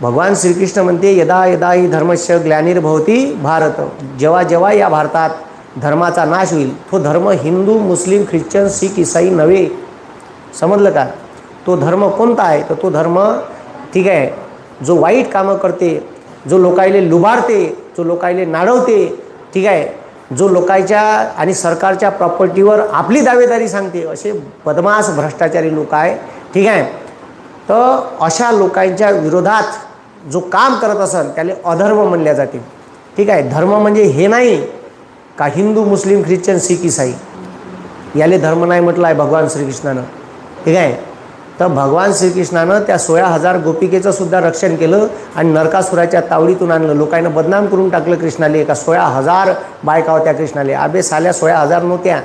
भगवान श्रीकृष्ण म्हणते यदा यदा ही धर्मस्य ग्लानिर्भवती भारत, जेव्हा जेव्हा या भारतात धर्माचा नाश होईल, तो धर्म हिंदू मुस्लिम ख्रिश्चन शीख ईसाई नव्हे, समजलं का? तो धर्म कोणता आहे? तर तो धर्म ठीक आहे जो वाईट कामं करते, जो लोकायले लुबाडते, जो लोकायले नाडवते, ठीक आहे, जो लोकांच्या आणि सरकारच्या प्रॉपर्टीवर आपली दावेदारी सांगते, असे बदमाश भ्रष्टाचारी लोक आहे, ठीक आहे. तर अशा लोकांच्या विरोधात जो काम करत असेल त्याला अधर्म म्हणल्या जाते, ठीक आहे. धर्म म्हणजे हे नाही का हिंदू मुस्लिम ख्रिश्चन शीख ईसाई, याले धर्म नाही म्हटलं आहे भगवान श्रीकृष्णानं, ठीक आहे. तर भगवान श्रीकृष्णानं त्या 16,000 गोपिकेचं सुद्धा रक्षण केलं आणि नरकासुराच्या तावडीतून आणलं. लोकांना बदनाम करून टाकलं कृष्णाले का 16,000 बायका होत्या कृष्णाले. अबे साल्या 16,000 नव्हत्या,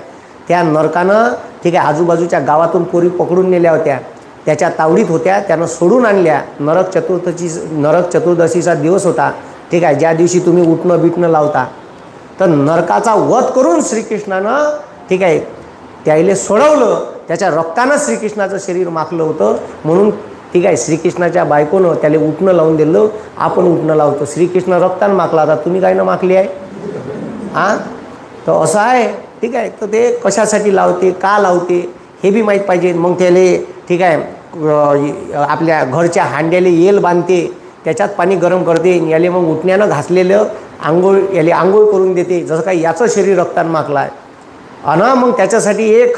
त्या नरकानं ठीक आहे आजूबाजूच्या गावातून पोरी पकडून नेल्या होत्या, त्याच्या तावडीत होत्या, त्यानं सोडून आणल्या. नरक चतुर्दशीचा दिवस होता, ठीक आहे, ज्या दिवशी तुम्ही उठणं बिटणं लावता. तर नरकाचा वध करून श्रीकृष्णानं ठीक आहे त्याला सोडवलं, त्याच्या रक्तानं श्रीकृष्णाचं शरीर माखलं होतं. म्हणून ठीक आहे श्रीकृष्णाच्या बायकोनं त्याला उठणं लावून दिलं, आपण उठणं लावतो. श्रीकृष्ण रक्तानं माखला, आता तुम्ही काय ना माखली आहे हां. तर असं आहे, ठीक आहे. तर ते कशासाठी लावते, का लावते हे बी माहीत पाहिजे. मग त्याला ठीक आहे आपल्या घरच्या हांड्याला येल बांधते, त्याच्यात पाणी गरम करते, याले मग उठण्यानं घासलेलं आंघोळ याले आंघोळ करून देते, जसं काही याचं शरीर रक्तानं माखलं आहे. आणि मग त्याच्यासाठी एक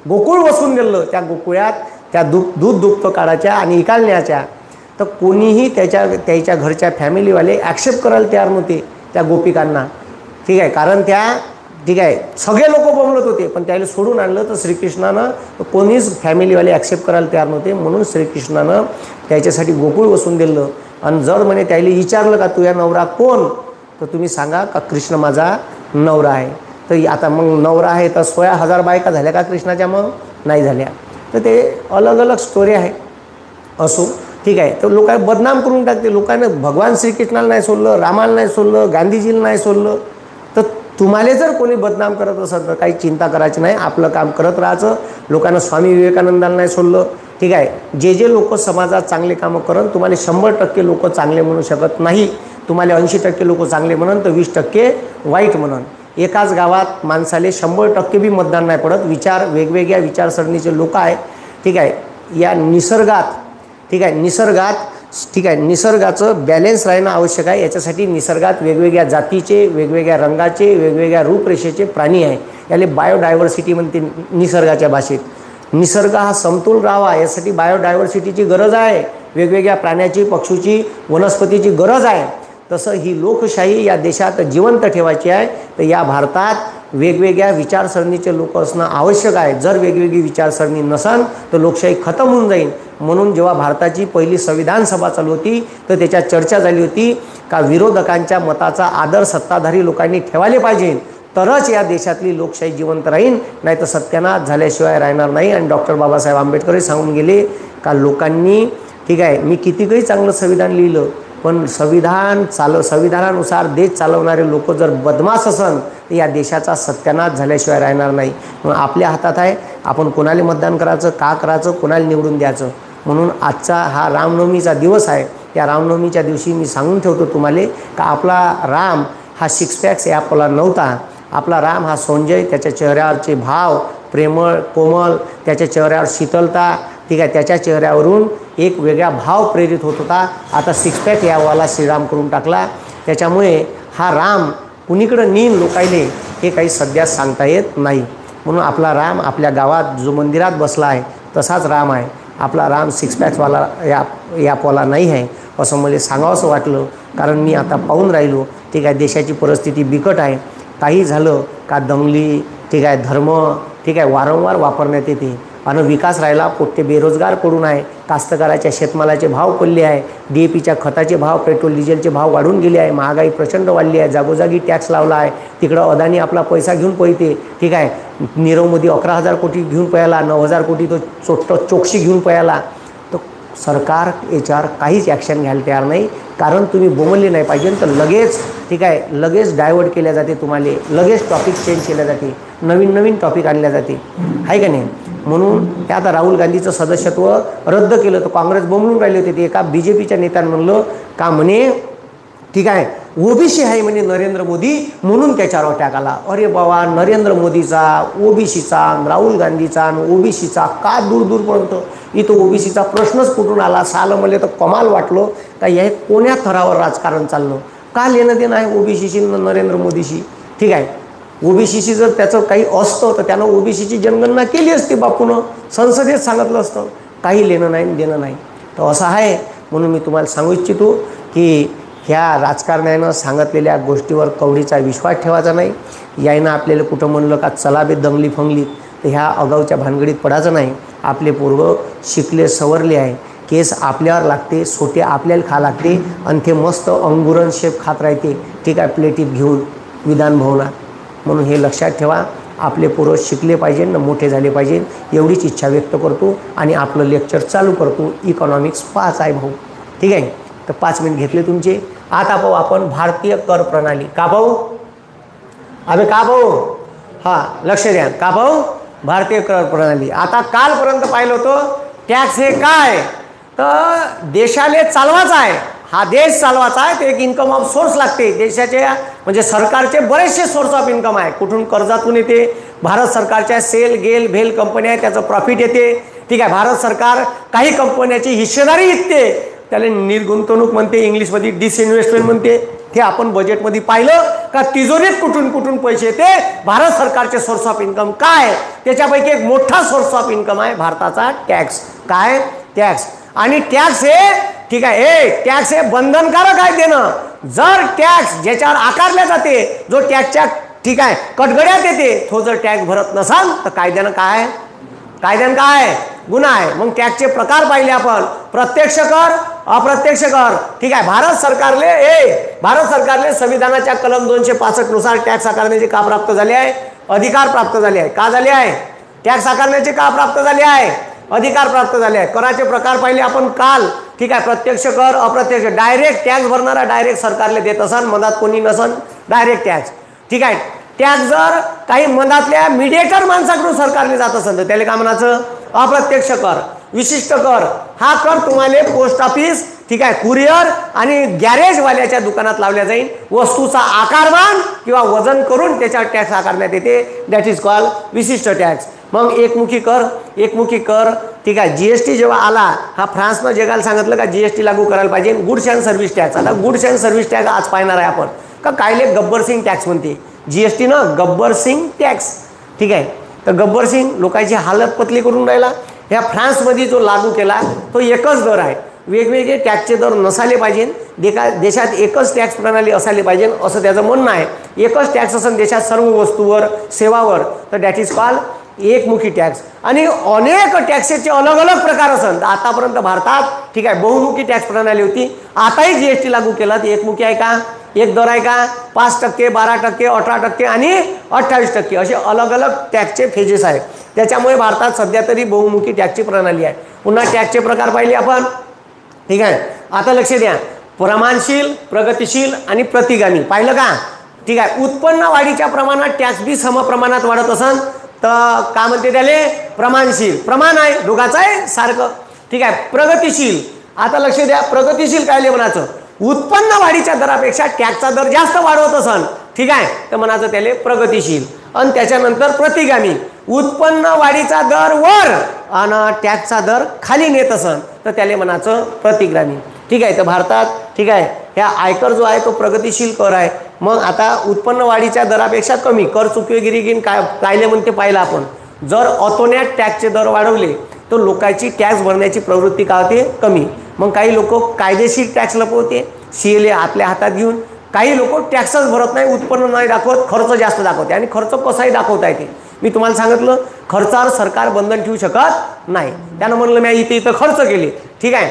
गोकुळ बसवून दिलं, त्या गोकुळात त्या दूध दुभतं काढायच्या आणि इकालण्याच्या. तर कोणीही त्याच्या घरच्या फॅमिलीवाले ॲक्सेप्ट करायला तयार नव्हते त्या गोपिकांना, ठीक आहे. कारण त्या ठीक आहे सगळे लोक बोंबलत होते, पण त्याला सोडून आणलं. तर श्रीकृष्णानं कोणीच फॅमिलीवाले ॲक्सेप्ट करायला तयार नव्हते, म्हणून श्रीकृष्णानं त्याच्यासाठी गोकुळ बसवून दिलं. आणि जर म्हणे त्याला विचारलं का तुझ्या नवरा कोण, तर तुम्ही सांगा का कृष्ण माझा नवरा आहे. तर आता मग नवरा आहे तर 16,000 बायका झाल्या का कृष्णाच्या? मग नाही झाल्या. तर ते अलग अलग स्टोरी आहे. असो ठीक आहे. तर लोकांना बदनाम करून टाकते. लोकांना भगवान श्रीकृष्णाला नाही सोडलं, रामाला नाही सोडलं, गांधीजीला नाही सोडलं. तर तुम्हाला जर कोणी बदनाम करत असेल तर काही चिंता करायची नाही, आपलं काम करत राहायचं. लोकांना स्वामी विवेकानंदाला नाही सोडलं, ठीक आहे. जे लोक समाजात चांगले कामं करत, तुम्हाला 100% लोक चांगले म्हणू शकत नाही. तुम्हाला 80% लोक चांगले म्हणून तर 20% वाईट म्हणून. एकाच गावात माणसाले 100% बी मतदान नाही पडत. वेगवेगळ्या विचारसरणीचे लोक आहे, ठीक आहे. या निसर्गात ठीक आहे निसर्गाचं बॅलेन्स राहणं आवश्यक आहे. याच्यासाठी निसर्गात वेगवेगळ्या जातीचे, वेगवेगळ्या रंगाचे, वेगवेगळ्या रूपरेषेचे प्राणी आहे. याला बायोडायव्हर्सिटी म्हणते निसर्गाच्या भाषेत. निसर्ग हा समतोल राहावा यासाठी बायोडायव्हर्सिटीची गरज आहे. वेगवेगळ्या प्राण्याची, पक्षीची, वनस्पतीची गरज आहे. तसं ही लोकशाही या देशात जिवंत ठेवायची आहे. तर या भारतात वेगवेगळ्या विचारसरणीचे लोक असणं आवश्यक आहे. जर वेगवेगळी विचारसरणी नसेल तर लोकशाही खतम होऊन जाईल. म्हणून जेव्हा भारताची पहिली संविधान सभा चालू होती तर त्याच्यात चर्चा झाली होती का विरोधकांच्या मताचा आदर सत्ताधारी लोकांनी ठेवायला पाहिजे, तरच या देशातली लोकशाही जिवंत राहील, नाही तर सत्यानाश झाल्याशिवाय राहणार नाही. आणि डॉक्टर बाबासाहेब आंबेडकर सांगून गेले का लोकांनी ठीक आहे मी कितीकही चांगलं संविधान लिहिलं, पण संविधानानुसार देश चालवणारे लोक जर बदमाश असन तर या देशाचा सत्यानाश झाल्याशिवाय राहणार नाही. म्हणून आपल्या हातात आहे आपण कोणाला मतदान करायचं, का करायचं, कोणाला निवडून द्यायचं. म्हणून आजचा हा रामनवमीचा दिवस आहे. या रामनवमीच्या दिवशी मी सांगून ठेवतो तुम्हाला का आपला राम हा 6 पॅक्स ॲपला नव्हता. आपला राम हा सौंजय, त्याच्या चेहऱ्यावरचे भाव प्रेमळ कोमल, त्याच्या चेहऱ्यावर शीतलता, ठीक आहे, त्याच्या चेहऱ्यावरून एक वेगळा भाव प्रेरित होत होता. आता 6 पॅक यावाला श्रीराम करून टाकला. त्याच्यामुळे हा राम कुणीकडं नीन लोकायले हे काही सध्या सांगता येत नाही. म्हणून आपला राम आपल्या गावात जो मंदिरात बसला आहे तसाच राम आहे. आपला राम 6 पॅक्सवाला यापवाला नाही आहे असं मला सांगावंसं वाटलं. कारण मी आता पाहून राहिलो ठीक आहे देशाची परिस्थिती बिकट आहे. काही झालं का दंगली ठीक आहे धर्म ठीक आहे वारंवार वापरण्यात येते. आणि विकास राहिला पोट्टे बेरोजगार पडून आहे. कास्तकाराच्या शेतमालाचे भाव पडले आहे. DAPच्या खताचे भाव, पेट्रोल डिझेलचे भाव वाढून गेले आहे. महागाई प्रचंड वाढली आहे. जागोजागी टॅक्स लावला आहे. तिकडं अदानी आपला पैसा घेऊन पळते, ठीक आहे. नीरव मोदी 11,000 कोटी घेऊन पळाला, 9,000 कोटी तो चोक्षी घेऊन पळाला. तर सरकार याच्यावर काहीच ॲक्शन घ्यायला तयार नाही. कारण तुम्ही बोंबलले नाही पाहिजे तर लगेच ठीक आहे लगेच डायव्हर्ट केल्या जाते. तुम्हाला लगेच टॉपिक चेंज केल्या जाते, नवीन टॉपिक आणल्या जाते, आहे का नाही. म्हणून ते आता राहुल गांधीचं सदस्यत्व रद्द केलं. तर काँग्रेस बोंबलून राहिले होते. ते एका BJPच्या नेत्यानं म्हणलं का म्हणे ठीक आहे ओबीसी आहे म्हणे नरेंद्र मोदी म्हणून त्याच्यावर अटॅक आला. अरे बाबा, नरेंद्र मोदीचा, ओबीसीचा, राहुल गांधीचा आणि ओबीसीचा का दूर दूरपर्यंत इथं ओबीसीचा प्रश्नच कुठून आला. सालं मला तर कमाल वाटलो का हे कोण्या थरावर राजकारण चाललं, का लेणं देणं आहे ओबीसीशी नरेंद्र मोदीशी. ठीक आहे, ओबीसीशी जर त्याचं काही असतं तर त्यानं ओबीसीची जनगणना केली असती, बापूनं संसदेत सांगितलं असतं. काही लेणं नाही देणं नाही. तर असं आहे. म्हणून मी तुम्हाला सांगू इच्छितो की ह्या राजकारण्यानं सांगितलेल्या गोष्टीवर कवडीचा विश्वास ठेवायचा नाही. यायनं आपल्याला कुठं म्हणलं का चला बे दंगली फंगली, तर ह्या अगाऊच्या भानगडीत पडायचं नाही. आपले पूर्व शिकले सवरले आहे. केस आपल्यावर लागते, सोटे आपल्याला खा लागते आणि ते मस्त अंगुरन शेप खात राहते. ठीक आहे, प्लेटीत घेऊन विधान भवनात. म्हणून हे लक्षात ठेवा. आपले पूर्वज शिकले पाहिजे न मोठे झाले पाहिजे एवढीच इच्छा व्यक्त करतो आणि आपलं लेक्चर चालू करतो. इकॉनॉमिक्स 5 आहे भाऊ. ठीक आहे, तर 5 मिनिट घेतले तुमचे. आता पाहू आपण भारतीय कर प्रणाली. का पाहू अबे, का पाहू? हां, लक्ष द्या. का पाहू? भारतीय कर प्रणाली. आता कालपर्यंत पाहिलं होतं टॅक्स हे काय, तर देशाले चालवायचा आहे, हा देश चालवायचा आहे. ते एक इन्कम ऑफ सोर्स लागते देशाचे, म्हणजे सरकारचे बरेचसे सोर्स ऑफ इन्कम आहे. कुठून? कर्जातून येते. भारत सरकारच्या सेल गेल भेल कंपन्या आहेत, त्याचं प्रॉफिट येते. ठीक आहे, भारत सरकार काही कंपन्याची हिस्सेदारी विकते, त्याला निर्गुंतवणूक म्हणते, इंग्लिशमध्ये डिसइन्व्हेस्टमेंट म्हणते. हे आपण बजेटमध्ये पाहिलं का तिजोरीत कुठून कुठून पैसे येते. भारत सरकारचे सोर्स ऑफ इन्कम काय, त्याच्यापैकी एक मोठा सोर्स ऑफ इन्कम आहे भारताचा टॅक्स. काय? टॅक्स. आणि टॅक्स हे ठीक आहे, हे टॅक्स हे बंधनकारक आहे देणं. जर टॅक्स ज्याच्यावर आकारल्या जाते, जो टॅक्सच्या ठीक आहे कटगड्यात येते, तो जर टॅक्स भरत नसाल तर कायद्यानं काय, कायद्यानं काय गुन्हा आहे. मग टॅक्सचे प्रकार पाहिले आपण. प्रत्यक्ष कर, अप्रत्यक्ष कर. ठीक आहे, भारत सरकारले संविधानाच्या कलम 265 नुसार टॅक्स आकारण्याचे का प्राप्त झाले आहे? अधिकार प्राप्त झाले आहे. का झाले आहे? टॅक्स आकारण्याचे का प्राप्त झाले आहे? अधिकार प्राप्त झाले आहे. कराचे प्रकार पाहिले आपण काल. ठीक आहे, प्रत्यक्ष कर, अप्रत्यक्ष. डायरेक्ट टॅक्स भरणारा डायरेक्ट सरकारले देत असन, मधात कोणी नसन, डायरेक्ट टॅक्स. ठीक आहे, टॅक्स जर काही मधातल्या मीडिएटर माणसाकडून सरकारने जात असेल तर त्याला काय म्हणायचं? अप्रत्यक्ष कर. विशिष्ट कर हा कर तुम्हाला पोस्ट ऑफिस, ठीक आहे, कुरिअर आणि गॅरेजवाल्याच्या दुकानात लावल्या जाईल. वस्तूचा आकारमान किंवा वजन करून त्याच्यावर टॅक्स आकारण्यात येते. दॅट इज कॉल्ड विशिष्ट टॅक्स. मग एकमुखी कर. एकमुखी कर ठीक आहे, जीएसटी जेव्हा आला, हा फ्रान्सनं जगाला सांगितलं का जीएसटी लागू करायला पाहिजे. Goods and service tax. आता गुड्स अँड सर्व्हिस टॅक्स आज पाहणार आहे आपण का कायले गब्बर सिंग टॅक्स म्हणते. जीएसटी ना गब्बर सिंग टॅक्स. ठीक आहे, तर गब्बर सिंग लोकांची हालत पतली करून राहिला. ह्या फ्रान्समध्ये जो लागू केला तो एकच दर आहे. वेगवेगळे टॅक्सचे दर नसाले पाहिजे. देशात एकच टॅक्स प्रणाली असायला पाहिजे असं त्याचं म्हणणं आहे. एकच टॅक्स असेल देशात सर्व वस्तूवर सेवावर, तर दॅट इज कॉल्ड एकमुखी टॅक्स. आणि अनेक टॅक्सचे अलग अलग प्रकार असेल. आतापर्यंत भारतात ठीक आहे बहुमुखी टॅक्स प्रणाली होती. आताही जीएसटी लागू केला तर एकमुखी आहे का? एक दर आहे का? 5%, 12%, 18% आणि 28% असे अलग अलग टॅक्सचे फेजेस आहेत. त्याच्यामुळे भारतात सध्या तरी बहुमुखी टॅक्सची प्रणाली आहे. पुन्हा टॅक्सचे प्रकार पाहिले आपण. ठीक आहे, आता लक्ष द्या. प्रमाणशील, प्रगतिशील आणि प्रतिगामी पाहिलं का? ठीक आहे, उत्पन्न वाढीच्या प्रमाणात टॅक्स बी समप्रमाणात वाढत असेल तर का म्हणते त्याले? प्रमाणशील. प्रमाण आहे दोघाचं आहे सारखं. ठीक आहे, प्रगतिशील. आता लक्ष द्या, प्रगतिशील काय म्हणायचं? उत्पन्न वाढीच्या दरापेक्षा टॅक्सचा दर जास्त वाढवत असन, ठीक आहे, तर म्हणायचं त्याले प्रगतिशील. आणि त्याच्यानंतर प्रतिगामी. उत्पन्न वाढीचा दर वर आणि टॅक्सचा दर खाली नेत असन तर त्याला म्हणायचं प्रतिगामी. ठीक आहे, तर भारतात ठीक आहे ह्या आयकर जो आहे तो प्रगतिशील कर आहे. मग आता उत्पन्न वाढीच्या दरापेक्षा कमी कर चुकवेगिरी कायले म्हणते पाहिलं आपण. जर अतोन्यात टॅक्सचे दर वाढवले तर लोकांची टॅक्स भरण्याची प्रवृत्ती काय होते? कमी. मग काही लोक कायदेशीर टॅक्स लपवते, सीएलए आपल्या हातात घेऊन. काही लोक टॅक्सच भरत नाही, उत्पन्न नाही दाखवत, खर्च जास्त दाखवते. आणि खर्च कसाही दाखवता येते. मी तुम्हाला सांगितलं खर्चावर सरकार बंधन ठेवू शकत नाही. त्यानं म्हणलं मी इथं खर्च केले, ठीक आहे,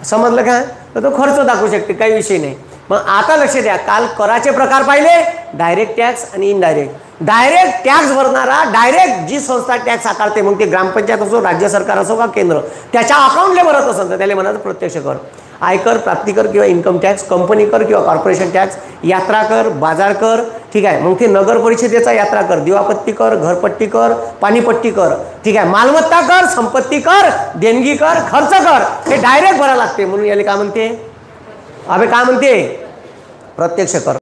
समजलं का? तर तो खर्च दाखवू शकते, काही विषय नाही. मग आता लक्ष द्या, काल कराचे प्रकार पाहिले. डायरेक्ट टॅक्स आणि इनडायरेक्ट. डायरेक्ट टॅक्स भरणारा डायरेक्ट जी संस्था टॅक्स आकारते, मग ते ग्रामपंचायत असो, राज्य सरकार असो का केंद्र, त्याच्या अकाउंटला भरत असेल तर त्याला म्हणायचं प्रत्यक्ष कर. आयकर, प्राप्तिकर किंवा इन्कम टॅक्स, कंपनी कर किंवा कॉर्पोरेशन टॅक्स, यात्रा कर, बाजार कर, ठीक आहे. मग ते नगर परिषदेचा यात्रा कर, दिवापत्ती कर, घरपट्टी कर, पाणीपट्टी कर, ठीक आहे. मालमत्ता कर, संपत्ती कर, देणगी कर, खर्च कर, हे डायरेक्ट भरावं लागते. म्हणून याला काय म्हणते, अबे काय म्हणते, प्रत्यक्ष कर.